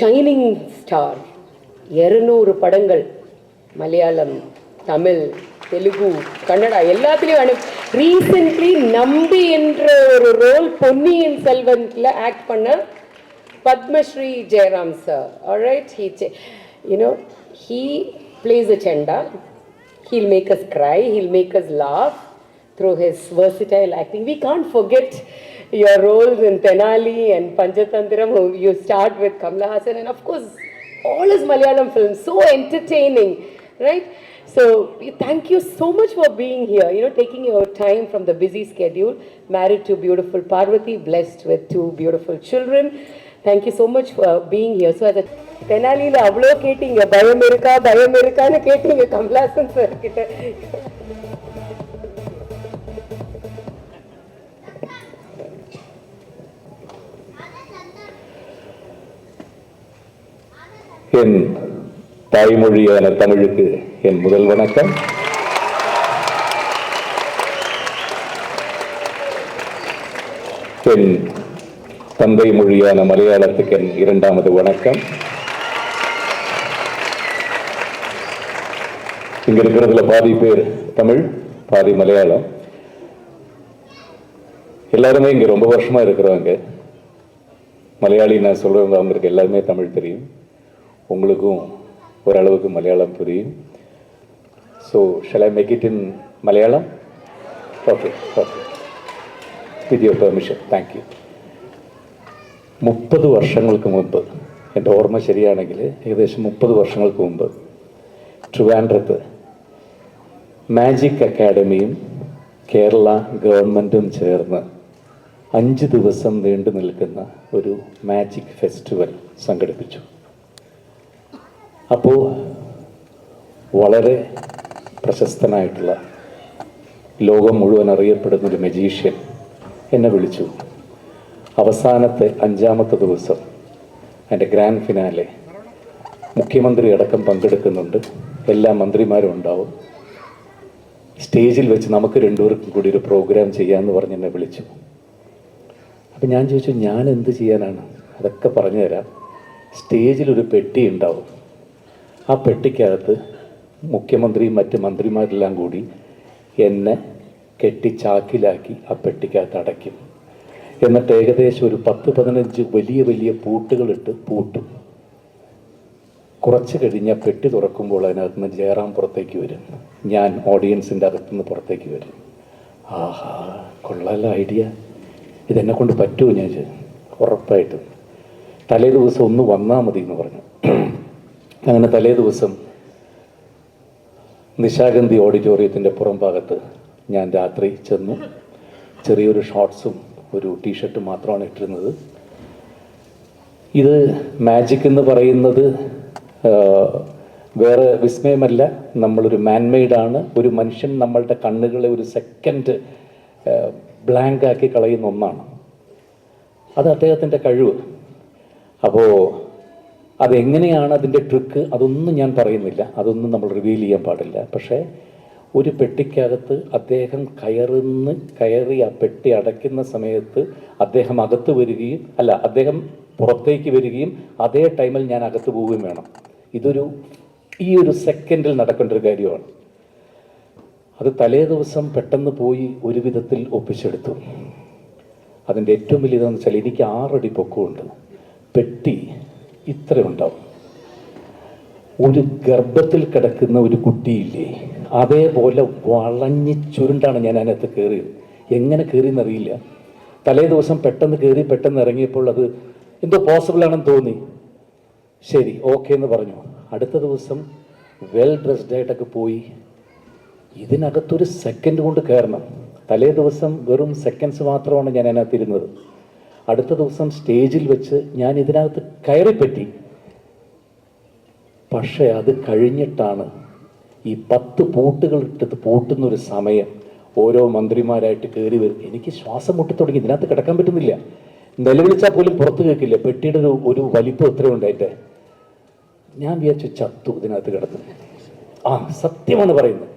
Shining star. 200 படங்கள் மலையாளம், தமிழ், தெலுங்கு, கன்னடா எல்லாத்துலேயும் recently நம்பி என்ற ஒரு ரோல் பொன்னியின் செல்வன்ல ஆக்ட் பண்ண Padmashri Jayaram sir. Alright, he plays a chenda. He'll make us cry, he'll make us laugh through his versatile acting. We can't forget your roles in Tenali and Panchatantiram. You start with Kamala Hassan, and of course all his Malayalam films, so entertaining, right? So thank you so much for being here, taking your time from the busy schedule. Married to beautiful Parvati, blessed with 2 beautiful children. Thank you so much for being here. So as a Tenaliல அவ்வளோ கேட்டீங்க, பயம் இருக்கான்னு கேட்டீங்க Kamal Haasan sir கிட்ட. என் தாய்மொழியான தமிழுக்கு என் முதல் வணக்கம். என் தந்தை மொழியான மலையாளத்துக்கு என் 2வது வணக்கம். இங்க இருக்கிறதுல பாதி பேர் தமிழ், பாதி மலையாளம். எல்லாருமே இங்க ரொம்ப வருஷமா இருக்கிறவங்க. மலையாளி நான் சொல்றவங்க, அவங்களுக்கு எல்லாருமே தமிழ் தெரியும், உங்களுக்கும் ஓரளவுக்கு மலையாளம் புரியும். So shall I make it in Malayalam? Okay, with your permission. Thank you. 30 വർഷങ്ങൾക്ക് മുമ്പ്, എൻ്റെ ഓർമ്മ ശരിയാണെങ്കിൽ ഏകദേശം 30 വർഷങ്ങൾക്ക് മുമ്പ് ട്രിവാൻഡ്രത്ത് മാജിക് അക്കാഡമിയും കേരള ഗവൺമെൻറ്റും ചേർന്ന് 5 ദിവസം നീണ്ടു നിൽക്കുന്ന ഒരു മാജിക് ഫെസ്റ്റിവൽ സംഘടിപ്പിച്ചു. അപ്പോൾ വളരെ പ്രശസ്തനായിട്ടുള്ള, ലോകം മുഴുവൻ അറിയപ്പെടുന്നൊരു മജീഷ്യൻ എന്നെ വിളിച്ചു. അവസാനത്തെ 5ാമത്തെ ദിവസം അതിൻ്റെ ഗ്രാൻഡ് ഫിനാലെ മുഖ്യമന്ത്രി അടക്കം പങ്കെടുക്കുന്നുണ്ട്, എല്ലാ മന്ത്രിമാരും ഉണ്ടാവും. സ്റ്റേജിൽ വെച്ച് നമുക്ക് 2 പേർക്കും കൂടി ഒരു പ്രോഗ്രാം ചെയ്യാമെന്ന് പറഞ്ഞ് എന്നെ വിളിച്ചു. അപ്പം ഞാൻ ചോദിച്ചു, ഞാൻ എന്ത് ചെയ്യാനാണ്? അതൊക്കെ പറഞ്ഞു തരാം. സ്റ്റേജിലൊരു പെട്ടി ഉണ്ടാവും, ആ പെട്ടിക്കകത്ത് മുഖ്യമന്ത്രിയും മറ്റ് മന്ത്രിമാരെല്ലാം കൂടി എന്നെ കെട്ടി ചാക്കിലാക്കി ആ പെട്ടിക്കകത്ത് അടയ്ക്കും. എന്നിട്ട് ഏകദേശം ഒരു 10-15 വലിയ വലിയ പൂട്ടുകളിട്ട് പൂട്ടും. കുറച്ച് കഴിഞ്ഞാൽ പെട്ടി തുറക്കുമ്പോൾ അതിനകത്ത് നിന്ന് ജയറാം പുറത്തേക്ക് വരും, ഞാൻ ഓഡിയൻസിൻ്റെ അകത്തുനിന്ന് പുറത്തേക്ക് വരും. ആഹാ, കൊള്ളാല ഐഡിയ, ഇതെന്നെ കൊണ്ട് പറ്റുമോ? ഞാൻ ഉറപ്പായിട്ടും. തലേ ദിവസം ഒന്ന് വന്നാൽ മതി എന്ന് പറഞ്ഞു. അങ്ങനെ തലേ ദിവസം നിശാഗന്ധി ഓഡിറ്റോറിയത്തിൻ്റെ പുറം ഭാഗത്ത് ഞാൻ രാത്രി ചെന്നു. ചെറിയൊരു ഷോർട്ട്സും ഒരു ടീഷർട്ടും മാത്രമാണ് ഇട്ടിരുന്നത്. ഇത് മാജിക് എന്ന് പറയുന്നത് വേറെ വിസ്മയമല്ല, നമ്മളൊരു മാൻമെയ്ഡാണ്. ഒരു മനുഷ്യൻ നമ്മളുടെ കണ്ണുകളെ ഒരു സെക്കൻഡ് ബ്ലാങ്ക് ആക്കി കളയുന്ന ഒന്നാണ്. അത് അദ്ദേഹത്തിൻ്റെ കഴിവ്. അപ്പോൾ അതെങ്ങനെയാണ് അതിൻ്റെ ട്രിക്ക്, അതൊന്നും ഞാൻ പറയുന്നില്ല, അതൊന്നും നമ്മൾ റിവീൽ ചെയ്യാൻ പാടില്ല. പക്ഷേ ഒരു പെട്ടിക്കകത്ത് അദ്ദേഹം കയറി ആ പെട്ടി അടയ്ക്കുന്ന സമയത്ത് അദ്ദേഹം അകത്ത് വരികയും അദ്ദേഹം പുറത്തേക്ക് വരികയും അതേ ടൈമിൽ ഞാൻ അകത്ത് പോവുകയും വേണം. ഈ ഒരു സെക്കൻഡിൽ നടക്കേണ്ട ഒരു കാര്യമാണ്. അത് തലേ ദിവസം പെട്ടെന്ന് പോയി ഒരു വിധത്തിൽ ഒപ്പിച്ചെടുത്തു. അതിൻ്റെ ഏറ്റവും വലിയതെന്ന് വെച്ചാൽ എനിക്ക് 6 അടി പൊക്കമുണ്ട്, പെട്ടി ഇത്ര ഉണ്ടാവും. ഒരു ഗർഭത്തിൽ കിടക്കുന്ന ഒരു കുട്ടിയില്ലേ, അതേപോലെ വളഞ്ഞ് ചുരുണ്ടാണ് ഞാൻ അതിനകത്ത് കയറിയത്. എങ്ങനെ കയറിയെന്നറിയില്ല. തലേ ദിവസം പെട്ടെന്ന് കയറി പെട്ടെന്ന് ഇറങ്ങിയപ്പോൾ അത് എന്തോ പോസിബിളാണെന്ന് തോന്നി. ശരി, ഓക്കെ എന്ന് പറഞ്ഞു. അടുത്ത ദിവസം വെൽ ഡ്രസ്ഡ് ആയിട്ടൊക്കെ പോയി. ഇതിനകത്തൊരു സെക്കൻഡ് കൊണ്ട് കയറണം. തലേ ദിവസം വെറും സെക്കൻഡ്സ് മാത്രമാണ് ഞാൻ അതിനകത്തിരുന്നത്. അടുത്ത ദിവസം സ്റ്റേജിൽ വെച്ച് ഞാൻ ഇതിനകത്ത് കയറിപ്പറ്റി. പക്ഷേ അത് കഴിഞ്ഞിട്ടാണ് ഈ 10 പൂട്ടുകൾ ഇട്ടത് പൂട്ടുന്നൊരു സമയം ഓരോ മന്ത്രിമാരായിട്ട് കയറി വരും. എനിക്ക് ശ്വാസം മുട്ടിത്തുടങ്ങി, ഇതിനകത്ത് കിടക്കാൻ പറ്റുന്നില്ല. നിലവിളിച്ചാൽ പോലും പുറത്ത് കേൾക്കില്ല. പെട്ടിയുടെ ഒരു വലിപ്പം എത്രയുണ്ടായിട്ട് ഞാൻ വിചാരിച്ചു ചത്തു ഇതിനകത്ത് കിടന്നു. സത്യമാണ് പറയുന്നത്.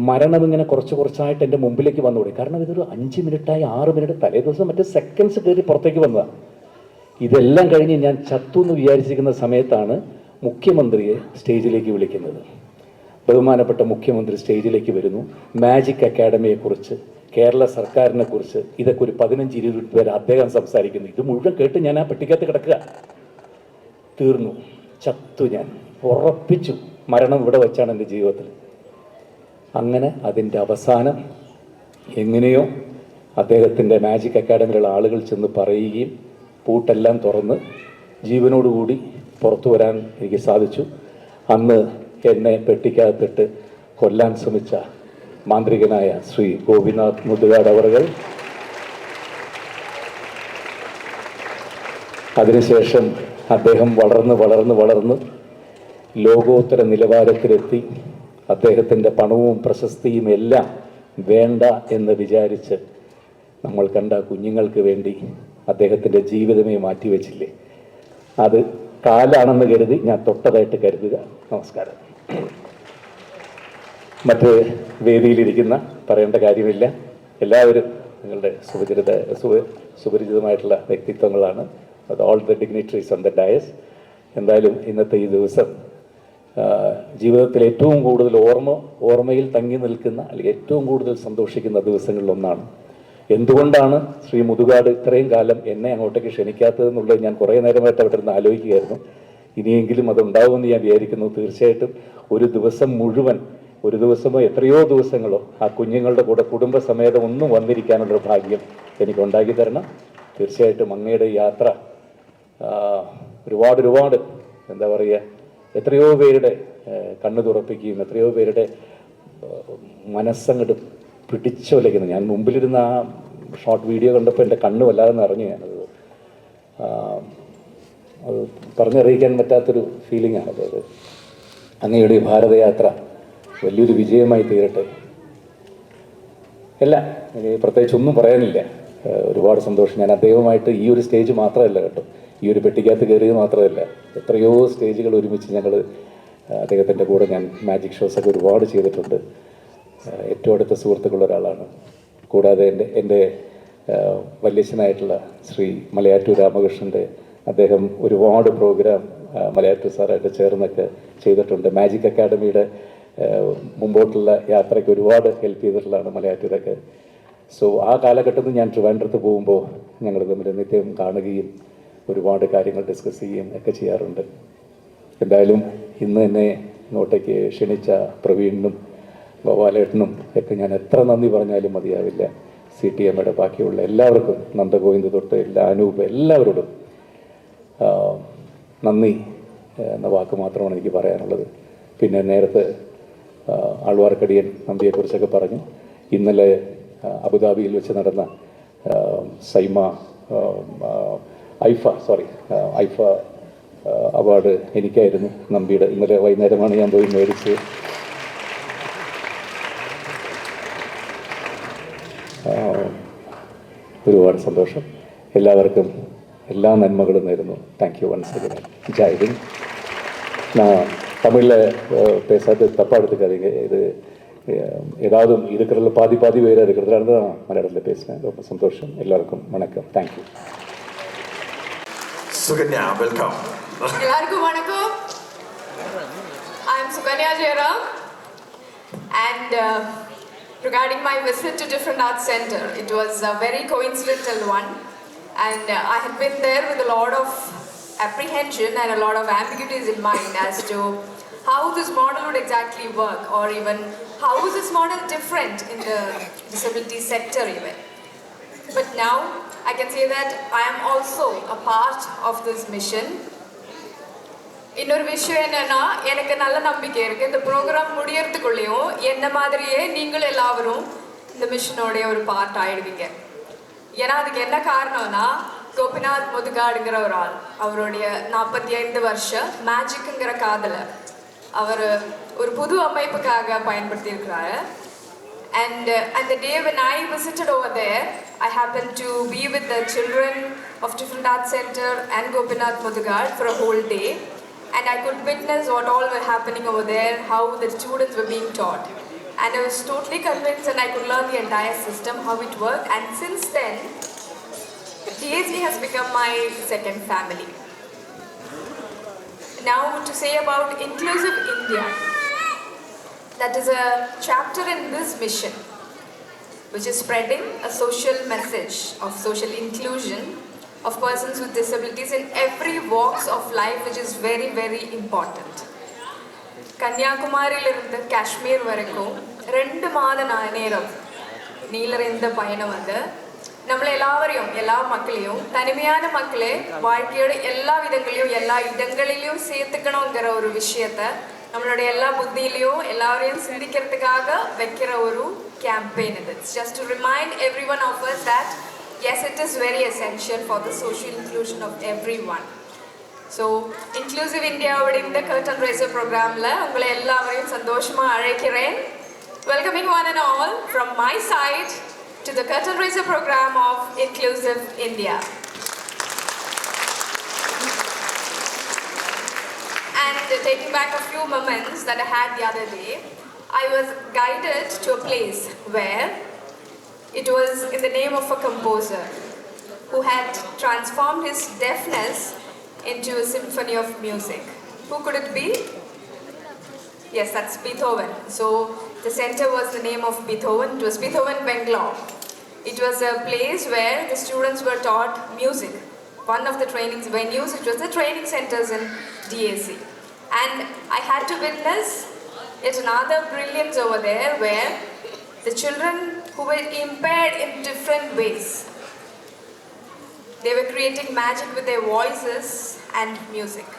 മരണം ഇങ്ങനെ കുറച്ചായിട്ട് എൻ്റെ മുമ്പിലേക്ക് വന്നുകൂടി. കാരണം ഇതൊരു 5 മിനിറ്റായി 6 മിനിറ്റ്, തലേ ദിവസം മറ്റേ സെക്കൻഡ്സ് കയറി പുറത്തേക്ക് വന്നതാണ്. ഇതെല്ലാം കഴിഞ്ഞ് ഞാൻ ചത്തു എന്ന് വിചാരിച്ചിരിക്കുന്ന സമയത്താണ് മുഖ്യമന്ത്രിയെ സ്റ്റേജിലേക്ക് വിളിക്കുന്നത്. ബഹുമാനപ്പെട്ട മുഖ്യമന്ത്രി സ്റ്റേജിലേക്ക് വരുന്നു. മാജിക് അക്കാഡമിയെക്കുറിച്ച്, കേരള സർക്കാരിനെ കുറിച്ച് ഇതൊക്കെ ഒരു 15-20 പേര് അദ്ദേഹം സംസാരിക്കുന്നു. ഇത് മുഴുവൻ കേട്ട് ഞാൻ ആ പെട്ടിക്കകത്ത് കിടക്കുക. തീർന്നു, ചത്തു. ഞാൻ ഉറപ്പിച്ചു മരണം ഇവിടെ വെച്ചാണ് എൻ്റെ ജീവിതത്തിൽ. അങ്ങനെ അതിൻ്റെ അവസാനം എങ്ങനെയോ അദ്ദേഹത്തിൻ്റെ മാജിക് അക്കാഡമിയിലുള്ള ആളുകൾ ചെന്ന് പറയുകയും പൂട്ടെല്ലാം തുറന്ന് ജീവനോടുകൂടി പുറത്തു വരാൻ എനിക്ക് സാധിച്ചു. അന്ന് എന്നെ പെട്ടിക്കകത്തിട്ട് കൊല്ലാൻ ശ്രമിച്ച മാന്ത്രികനായ ശ്രീ ഗോപിനാഥ് മുതുകാട് അവറുകൾ, അതിനുശേഷം അദ്ദേഹം വളർന്ന് ലോകോത്തര നിലവാരത്തിലെത്തി. അദ്ദേഹത്തിൻ്റെ പണവും പ്രശസ്തിയും എല്ലാം വേണ്ട എന്ന് വിചാരിച്ച് നമ്മൾ കണ്ട കുഞ്ഞുങ്ങൾക്ക് വേണ്ടി അദ്ദേഹത്തിൻ്റെ ജീവിതമേ മാറ്റിവെച്ചില്ലേ. അത് കാലാണെന്ന് കരുതി ഞാൻ തൊട്ടതായിട്ട് കരുതുക. നമസ്കാരം. മറ്റ് വേദിയിലിരിക്കുന്ന പറയേണ്ട കാര്യമില്ല, എല്ലാവരും നിങ്ങളുടെ സുപരിചിതമായിട്ടുള്ള വ്യക്തിത്വങ്ങളാണ്. അത് all the dignitaries on the Diaz. എന്തായാലും ഇന്നത്തെ ഈ ദിവസം ജീവിതത്തിൽ ഏറ്റവും കൂടുതൽ ഓർമ്മയിൽ തങ്ങി നിൽക്കുന്ന, അല്ലെങ്കിൽ ഏറ്റവും കൂടുതൽ സന്തോഷിക്കുന്ന ദിവസങ്ങളിലൊന്നാണ്. എന്തുകൊണ്ടാണ് ശ്രീ മുതുകാട് ഇത്രയും കാലം എന്നെ അങ്ങോട്ടേക്ക് ക്ഷണിക്കാത്തതെന്നുള്ളത് ഞാൻ കുറേ നേരമായിട്ട് അവിടെ ഇരുന്ന് ആലോചിക്കുകയായിരുന്നു. ഇനിയെങ്കിലും അതുണ്ടാവുമെന്ന് ഞാൻ വിചാരിക്കുന്നു. തീർച്ചയായിട്ടും ഒരു ദിവസം മുഴുവൻ, ഒരു ദിവസമോ എത്രയോ ദിവസങ്ങളോ ആ കുഞ്ഞുങ്ങളുടെ കൂടെ കുടുംബസമേതം ഒന്നും വന്നിരിക്കാനുള്ളൊരു ഭാഗ്യം എനിക്ക് ഉണ്ടാക്കി തരണം. തീർച്ചയായിട്ടും അങ്ങയുടെ യാത്ര ഒരുപാട് എന്താ പറയുക, എത്രയോ പേരുടെ കണ്ണു തുറപ്പിക്കുകയും എത്രയോ പേരുടെ മനസ്സങ്ങോട്ട് പിടിച്ചുലയ്ക്കുന്നു. ഞാൻ മുമ്പിലിരുന്ന ആ ഷോർട്ട് വീഡിയോ കണ്ടപ്പോൾ എൻ്റെ കണ്ണ് വല്ലാതെ നിറഞ്ഞു. ഞാനത് അത് പറഞ്ഞറിയിക്കാൻ പറ്റാത്തൊരു ഫീലിംഗാണ്. അതായത് അങ്ങയുടെ ഭാരതയാത്ര വലിയൊരു വിജയമായി തീരട്ടെ. അല്ല, എനിക്ക് പ്രത്യേകിച്ച് ഒന്നും പറയാനില്ല. ഒരുപാട് സന്തോഷം. ഞാൻ അദ്ദേഹവുമായിട്ട് ഈ ഒരു സ്റ്റേജ് മാത്രമല്ല കേട്ടോ, ഈ ഒരു പെട്ടിക്കകത്ത് കയറിയത് മാത്രമല്ല, എത്രയോ സ്റ്റേജുകൾ ഒരുമിച്ച് ഞങ്ങൾ അദ്ദേഹത്തിൻ്റെ കൂടെ ഞാൻ മാജിക് ഷോസൊക്കെ ഒരുപാട് ചെയ്തിട്ടുണ്ട്. ഏറ്റവും അടുത്ത സുഹൃത്തുക്കളുള്ള ഒരാളാണ്. കൂടാതെ എൻ്റെ വല്യച്ഛനായിട്ടുള്ള ശ്രീ മലയാറ്റൂർ രാമകൃഷ്ണൻ്റെ, അദ്ദേഹം ഒരുപാട് പ്രോഗ്രാം മലയാറ്റൂർ സാറായിട്ട് ചേർന്നൊക്കെ ചെയ്തിട്ടുണ്ട്. മാജിക് അക്കാഡമിയുടെ മുമ്പോട്ടുള്ള യാത്രയ്ക്ക് ഒരുപാട് ഹെൽപ്പ് ചെയ്തിട്ടുള്ളതാണ് മലയാറ്റൂരൊക്കെ. സോ ആ കാലഘട്ടത്തിൽ ഞാൻ ട്രിവാൻഡ്രത്ത് പോകുമ്പോൾ ഞങ്ങൾ തമ്മിൽ നിത്യം കാണുകയും ഒരുപാട് കാര്യങ്ങൾ ഡിസ്കസ് ചെയ്യുകയും ഒക്കെ ചെയ്യാറുണ്ട്. എന്തായാലും ഇന്ന് എന്നെ ഇങ്ങോട്ടേക്ക് ക്ഷണിച്ച പ്രവീണിനും ഗോപാലേട്ടനും ഒക്കെ ഞാൻ എത്ര നന്ദി പറഞ്ഞാലും മതിയാവില്ല. CTMയുടെ ബാക്കിയുള്ള എല്ലാവർക്കും, നന്ദഗോവിന്ദ് തൊട്ട് അനൂപ്, എല്ലാവരോടും നന്ദി എന്ന വാക്ക് മാത്രമാണ് എനിക്ക് പറയാനുള്ളത്. പിന്നെ നേരത്തെ ആൾവാർക്കടിയൻ നമ്പിയെക്കുറിച്ചൊക്കെ പറഞ്ഞു. ഇന്നലെ അബുദാബിയിൽ വെച്ച് നടന്ന ഐഫ അവാർഡ് എനിക്കായിരുന്നു, നമ്പിയുടെ. ഇന്നലെ വൈകുന്നേരമാണ് ഞാൻ പോയി മേടിച്ച്. ഒരുപാട് സന്തോഷം. എല്ലാവർക്കും എല്ലാ നന്മകളും നേരുന്നു. Thank you once again. Jai Hind. நான் தமிழில் பேசாது தப்பாக எடுத்துக்காதீங்க. இது ஏதாவது இருக்கிறதுல பாதி வேறாக இருக்கிறதுனால தான் மலையாளத்தில் பேசுகிறேன். ரொம்ப சந்தோஷம். எல்லாருக்கும் வணக்கம். தேங்க்யூ. Sukanya, welcome. எல்லாருக்கும் வணக்கம். I am Sukanya Jairam, and regarding my visit to Different Arts Center, it was a very coincidental one, and I had been there with a lot of apprehension and a lot of ambiguities in mind as to how this model would exactly work, or even how is this model different in the disability sector even. But now I can say that I am also a part of this mission. இன்னொரு விஷயம் என்னன்னா, எனக்கு நல்ல நம்பிக்கை இருக்குது இந்த program முடியறதுக்குள்ளேயும் என்ன மாதிரியே நீங்கள் எல்லாரும் இந்த மிஷனோடைய ஒரு பார்ட் ஆயிடுவீங்க. ஏன்னா அதுக்கு என்ன காரணம்னா, கோபிநாத் முதுகாடுங்கிற ஒரு ஆள், அவருடைய 45 வருஷம் மேஜிக்குங்கிற காதலை அவர் ஒரு புது அமைப்புக்காக பயன்படுத்தியிருக்கிறாரு. And the day when I visited over there, I happened to be with the children of Different Arts Center and Gopinath Mudugad for a whole day. And I could witness what all were happening over there, how the students were being taught. And I was totally convinced, and I could learn the entire system, how it worked. And since then, DAC has become my second family. Now to say about Inclusive India. That is a chapter in this mission, which is spreading a social message of social inclusion of persons with disabilities in every walks of life, which is very, very important. കന്യാകുമാരിയിലിருந்து Kashmir വരക്കും 2 മാத நேரம் நீலறிந்த பயணம் அது നമ്മളെല്ലാവരെയും എല്ലാ മക്കളെയും തനിമயான மக்களே வாழ்க்கையோட எல்லா விதங்களையும் எல்லா இடங்களிலும் சேர்த்துக்கணுங்கிற ஒரு விஷயத்தை நம்மளோட எல்லா புத்தியிலையும் எல்லாரையும் சிந்திக்கிறதுக்காக வைக்கிற ஒரு campaign இது. It's just to remind every one of us that yes, it is very essential for the social inclusion of everyone. So Inclusive India ஓட இந்த curtain raiser programல உங்களை எல்லாரையும் சந்தோஷமா அழைக்கிறேன். Welcoming one and all from my side to the curtain raiser program of Inclusive India. And taking back a few moments that I had the other day, I was guided to a place where it was in the name of a composer who had transformed his deafness into a symphony of music. Who could it be? Yes, that's Beethoven. So the center was the name of Beethoven. It was Beethoven Bangalore. It was a place where the students were taught music. One of the training venues, it was the training centers in DAC. And I had to witness yet another brilliance over there where the children who were impaired in different ways, they were creating magic with their voices and music.